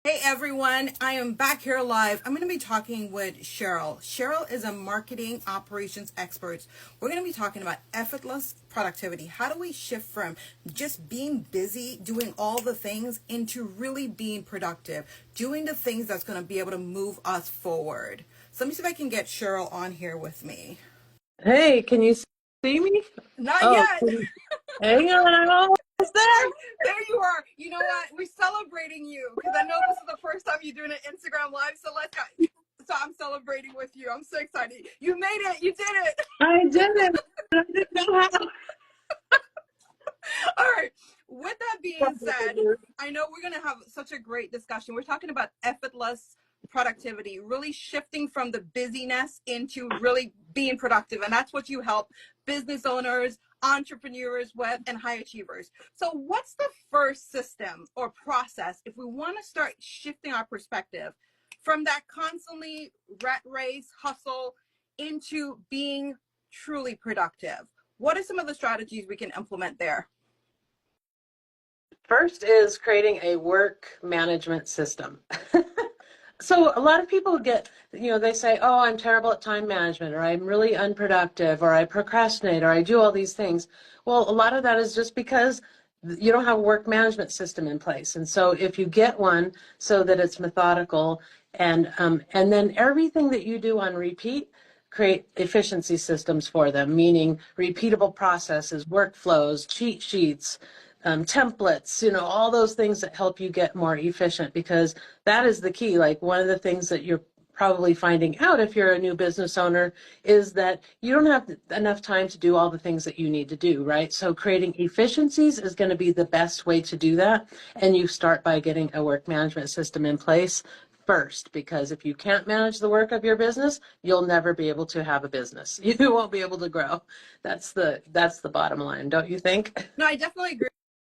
Hey everyone, I am back here live. I'm going to be talking with Cheryl. Cheryl is a marketing operations expert. We're going to be talking about effortless productivity. How do we shift from just being busy, doing all the things, into really being productive, doing the things that's going to be able to move us forward? So let me see if I can get Cheryl on here with me. Hey, can you see me? Not Oh, yet. hang on, I'm almost there. There you are. You know what? We're celebrating you because I know this is the first time you're doing an Instagram live. So let's go. So I'm celebrating with you. I'm so excited. You made it. You did it. I did it. I didn't know how. All right. With that being said, I know we're going to have such a great discussion. We're talking about effortless productivity, really shifting from the busyness into really being productive. And that's what you help business owners, entrepreneurs with, and high achievers. So what's the first system or process if we want to start shifting our perspective from that constantly rat race hustle into being truly productive? What are some of the strategies we can implement there? First is creating a work management system. So a lot of people they say, oh, I'm terrible at time management, or I'm really unproductive, or I procrastinate, or I do all these things. Well, a lot of that is just because you don't have a work management system in place. And so if you get one so that it's methodical and then everything that you do on repeat, create efficiency systems for them, meaning repeatable processes, workflows, cheat sheets, templates, all those things that help you get more efficient, because that is the key. Like, one of the things that you're probably finding out if you're a new business owner is that you don't have enough time to do all the things that you need to do, right? So creating efficiencies is going to be the best way to do that. And you start by getting a work management system in place first, because if you can't manage the work of your business, you'll never be able to have a business. You won't be able to grow. That's the bottom line, don't you think? No, I definitely agree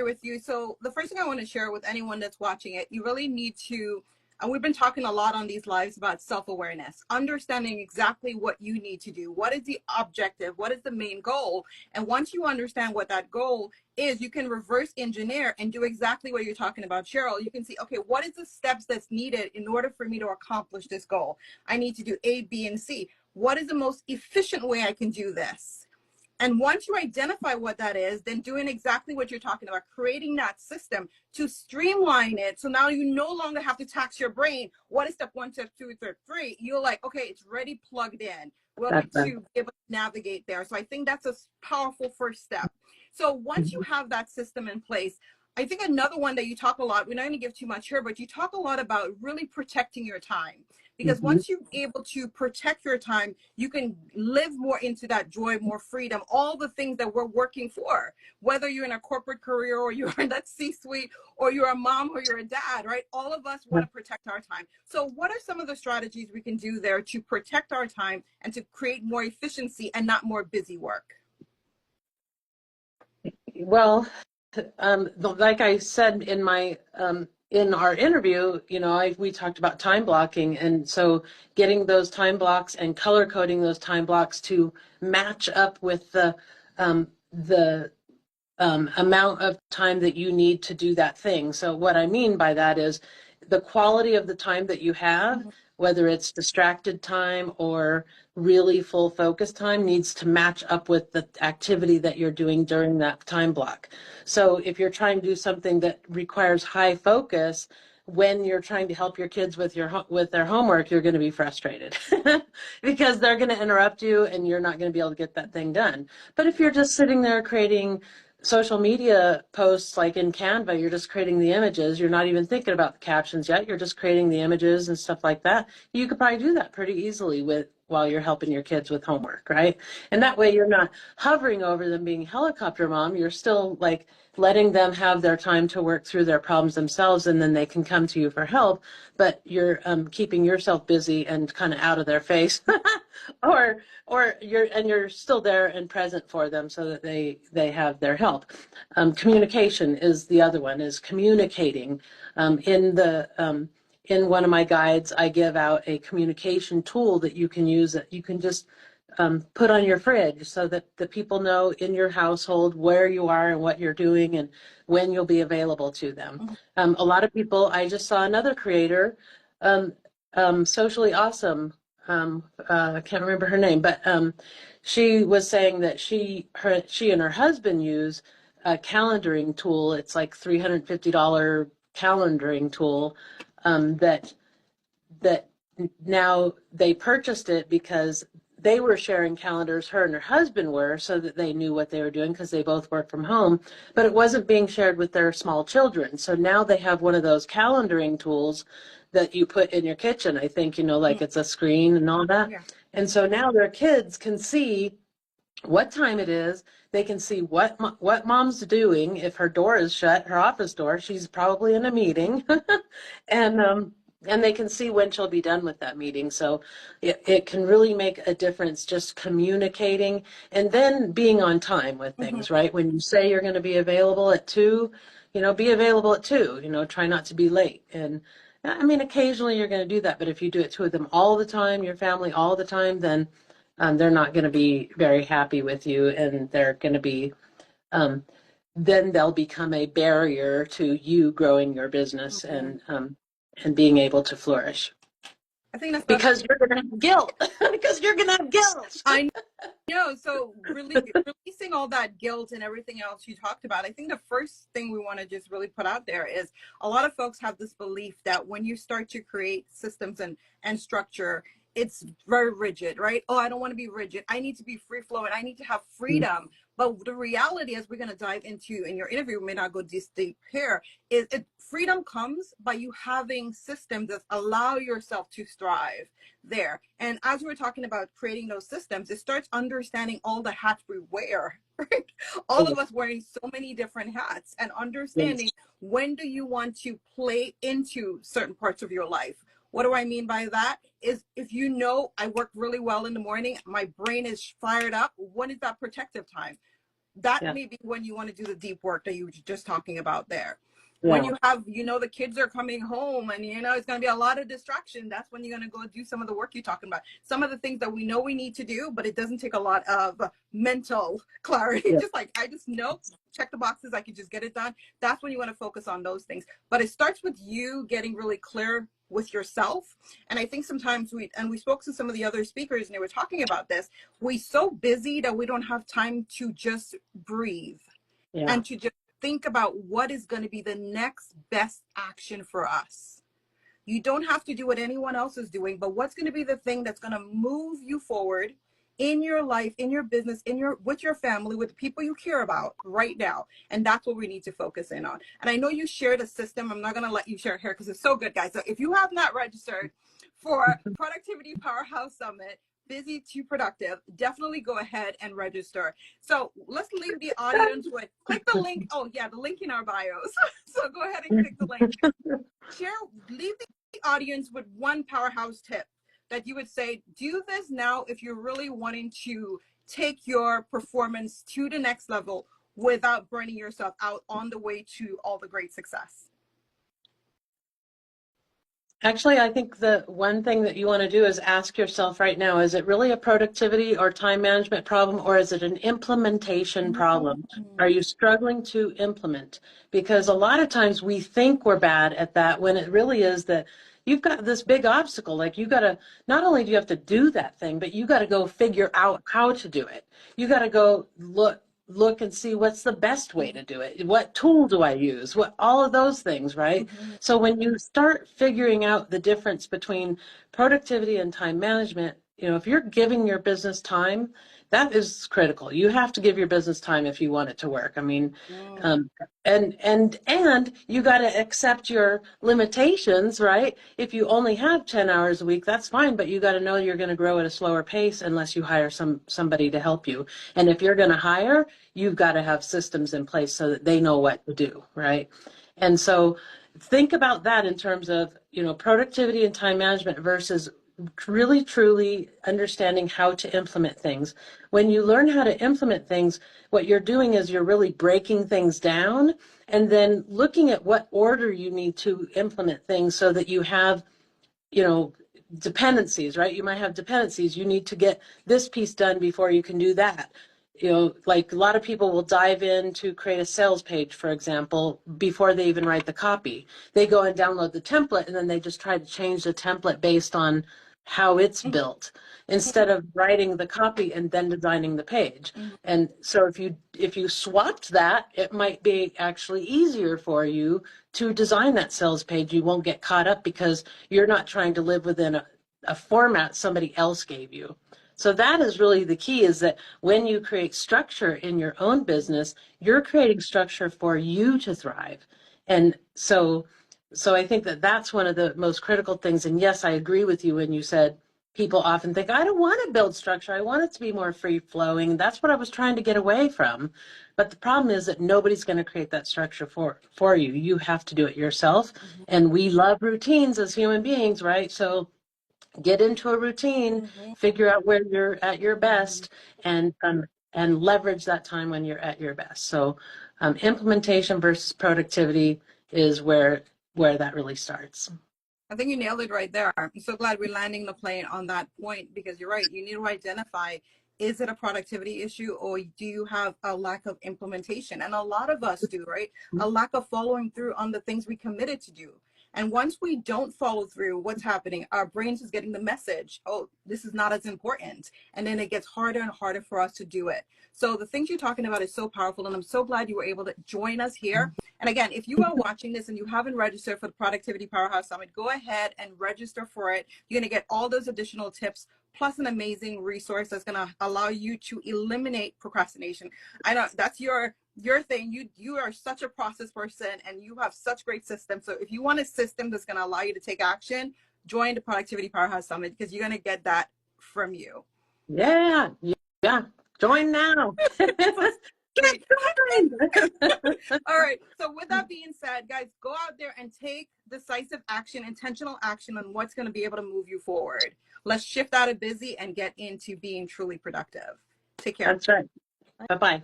with you. So the first thing I want to share with anyone that's watching it, you really need to, and we've been talking a lot on these lives about self-awareness, understanding exactly what you need to do. What is the objective? What is the main goal? And once you understand what that goal is, you can reverse engineer and do exactly what you're talking about, Cheryl. You can see, okay, what is the steps that's needed in order for me to accomplish this goal? I need to do A, B, and C. What is the most efficient way I can do this? And once you identify what that is, then doing exactly what you're talking about, creating that system to streamline it. So now you no longer have to tax your brain. What is step 1, step 2, step 3? You're like, okay, it's ready, plugged in, ready to be able to navigate there. So I think that's a powerful first step. So once you have that system in place, I think another one that you talk a lot, we're not going to give too much here, but you talk a lot about really protecting your time. Because once you're able to protect your time, you can live more into that joy, more freedom, all the things that we're working for, whether you're in a corporate career or you're in that C-suite or you're a mom or you're a dad, right? All of us want to protect our time. So what are some of the strategies we can do there to protect our time and to create more efficiency and not more busy work? Well, like I said in my in our interview, we talked about time blocking, and so getting those time blocks and color coding those time blocks to match up with the amount of time that you need to do that thing. So what I mean by that is the quality of the time that you have, whether it's distracted time or really full focus time, needs to match up with the activity that you're doing during that time block. So if you're trying to do something that requires high focus, when you're trying to help your kids with their homework, you're going to be frustrated because they're going to interrupt you and you're not going to be able to get that thing done. But if you're just sitting there creating social media posts, like in Canva, you're just creating the images. You're not even thinking about the captions yet. You're just creating the images and stuff like that. You could probably do that pretty easily while you're helping your kids with homework, right? And that way you're not hovering over them being helicopter mom. You're still like letting them have their time to work through their problems themselves, and then they can come to you for help, but you're keeping yourself busy and kind of out of their face. or you're still there and present for them so that they have their help. Communication is the other one, is communicating. In one of my guides, I give out a communication tool that you can use, that you can just put on your fridge so that the people know in your household where you are and what you're doing and when you'll be available to them. A lot of people, I just saw another creator, Socially Awesome, I can't remember her name, but she was saying that she and her husband use a calendaring tool. It's like $350 calendaring tool that now they purchased it because they were sharing calendars, her and her husband were, so that they knew what they were doing because they both work from home, but it wasn't being shared with their small children. So now they have one of those calendaring tools that you put in your kitchen. I think, like it's a screen and all that. Yeah. And so now their kids can see what time it is. They can see what mom's doing. If her door is shut, her office door, she's probably in a meeting. And they can see when she'll be done with that meeting. So it can really make a difference just communicating and then being on time with things, right? When you say you're going to be available at 2, be available at 2, try not to be late. And I mean, occasionally you're going to do that, but if you do it to them all the time, your family all the time, then they're not going to be very happy with you, and they're going to be, then they'll become a barrier to you growing your business and being able to flourish. I think that's because you're going to have guilt. Because you're going to have guilt. I know. So releasing all that guilt and everything else you talked about, I think the first thing we want to just really put out there is a lot of folks have this belief that when you start to create systems and structure, it's very rigid, right? Oh, I don't want to be rigid. I need to be free flowing. I need to have freedom. But the reality, as we're going to dive into in your interview, we may not go this deep here, is freedom comes by you having systems that allow yourself to thrive there. And as we were talking about creating those systems, it starts understanding all the hats we wear, right? All of us wearing so many different hats, and understanding when do you want to play into certain parts of your life. What do I mean by that? Is if I work really well in the morning, my brain is fired up. When is that protective time? That may be when you want to do the deep work that you were just talking about there. When you have, the kids are coming home and, it's going to be a lot of distraction. That's when you're going to go do some of the work you're talking about. Some of the things that we know we need to do, but it doesn't take a lot of mental clarity. Just like, I just know, check the boxes, I can just get it done. That's when you want to focus on those things. But it starts with you getting really clear with yourself. And I think sometimes we spoke to some of the other speakers and they were talking about this. We're so busy that we don't have time to just breathe and to just think about what is going to be the next best action for us. You don't have to do what anyone else is doing, but what's going to be the thing that's going to move you forward in your life, in your business, with your family, with the people you care about right now. And that's what we need to focus in on. And I know you shared a system. I'm not going to let you share it here because it's so good, guys. So if you have not registered for Productivity Powerhouse Summit, Busy to Productive, definitely go ahead and register. So let's leave the audience with, click the link. Oh yeah, the link in our bios. So go ahead and click the link. Leave the audience with one powerhouse tip that you would say, do this now if you're really wanting to take your performance to the next level without burning yourself out on the way to all the great success. Actually, I think the one thing that you want to do is ask yourself right now, is it really a productivity or time management problem, or is it an implementation problem? Are you struggling to implement? Because a lot of times we think we're bad at that when it really is that you've got this big obstacle. Like you got to, not only do you have to do that thing, but you got to go figure out how to do it. You got to go look and see what's the best way to do it. What tool do I use? All of those things, right? So when you start figuring out the difference between productivity and time management, if you're giving your business time, that is critical. You have to give your business time if you want it to work. I mean, and you got to accept your limitations, right? If you only have 10 hours a week, that's fine, but you got to know you're going to grow at a slower pace unless you hire somebody to help you. And if you're going to hire, you've got to have systems in place so that they know what to do, right? And so think about that in terms of, productivity and time management versus really truly understanding how to implement things. When you learn how to implement things, what you're doing is you're really breaking things down and then looking at what order you need to implement things so that you have, dependencies, right? You might have dependencies. You need to get this piece done before you can do that. You know, like a lot of people will dive in to create a sales page, for example, before they even write the copy. They go and download the template, and then they just try to change the template based on how it's built, instead of writing the copy and then designing the page. And so if you swapped that, it might be actually easier for you to design that sales page. You won't get caught up because you're not trying to live within a format somebody else gave you. So that is really the key, is that when you create structure in your own business, you're creating structure for you to thrive. And so I think that that's one of the most critical things. And yes, I agree with you when you said people often think, I don't want to build structure. I want it to be more free flowing. That's what I was trying to get away from. But the problem is that nobody's going to create that structure for you. You have to do it yourself. And we love routines as human beings, right? So get into a routine, figure out where you're at your best, and leverage that time when you're at your best. So implementation versus productivity is where that really starts. I think you nailed it right there. I'm so glad we're landing the plane on that point, because you're right. You need to identify, is it a productivity issue, or do you have a lack of implementation? And a lot of us do, right? A lack of following through on the things we committed to do. And once we don't follow through, what's happening? Our brains is getting the message, oh, this is not as important. And then it gets harder and harder for us to do it. So the things you're talking about is so powerful. And I'm so glad you were able to join us here. And again, if you are watching this and you haven't registered for the Productivity Powerhouse Summit, go ahead and register for it. You're going to get all those additional tips, plus an amazing resource that's going to allow you to eliminate procrastination. I know that's your thing. You are such a process person, and you have such great systems. So if you want a system that's going to allow you to take action, join the Productivity Powerhouse Summit, because you're going to get that from you. Yeah. Join now. Great. All right. So with that being said, guys, go out there and take decisive action, intentional action on what's going to be able to move you forward. Let's shift out of busy and get into being truly productive. Take care. That's right. Bye-bye.